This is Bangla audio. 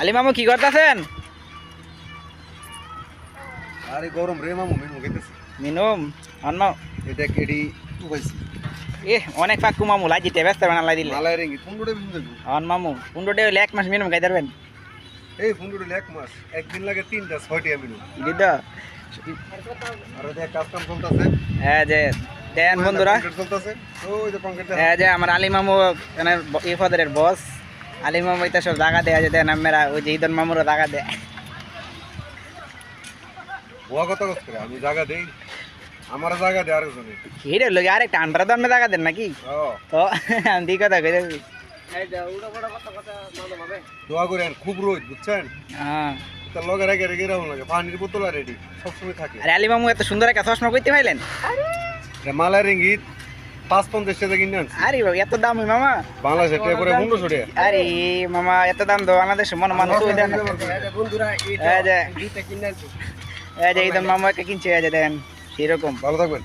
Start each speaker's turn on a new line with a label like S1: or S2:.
S1: আলী মামু কি করতেছেন?
S2: আরে গরম রে মামু মিনু খাইতেছি।
S1: মিনুম অন্য
S2: এটা কেডি উবাইছি।
S1: অনেক পাক্কু মামু লাইতে ব্যস্ত বানালাই দিলে
S2: মালাই রেঙ্গি 15 দিন দেবো।
S1: অন মামু 15 হলে 1 মাস মিনিমাম খাই পারবেন।
S2: এই 15 এক মাস একদিন লাগে 3টা 6টা মিনু।
S1: দিদ
S2: আর দেখ কাজ কাম চলতেছে।
S1: হ্যাঁ যে দেন বন্ধুরা,
S2: চলতেছে। ওই যে পঙ্কেট
S1: হ্যাঁ যে আমার আলী মামু মানে এই ফদের বস আলী মামু এটা সব জায়গা দেয় যে দেন আমরা ওই যে ঈদন মামুরও জায়গা দেয়।
S2: ওয়া কথা কইছ আমি জায়গা দেই। আমার জায়গা দে আরেকজনে।
S1: হিরে লোক আর একটা আন্ডার দামে জায়গা দেন নাকি?
S2: ও
S1: তো আমি দি কথা কইতেছি।
S2: দোয়া করেন খুব রোদ বুঝছেন।
S1: হ্যাঁ
S2: তো লগে রেখে রেখে রাখুন লাগে পানির বোতল রেডি সবসময় থাকে।
S1: আরে আলী মামু এত সুন্দর একটা চশমা কইতে পাইলেন?
S2: মালাই রেঙ্গি 5-50 টাকা কিনে আনছি।
S1: আরে বাবা এত দামি মামা।
S2: বাংলাদেশে টাকা করে 1500 টাকা।
S1: আরে মামা এত দাম তো বাংলাদেশে মন মানুষ দেন
S2: বন্ধুরা
S1: এই যে ঈদন মামু একটা কিনছে এই যে দেন সেরকম।
S2: ভালো থাকবেন।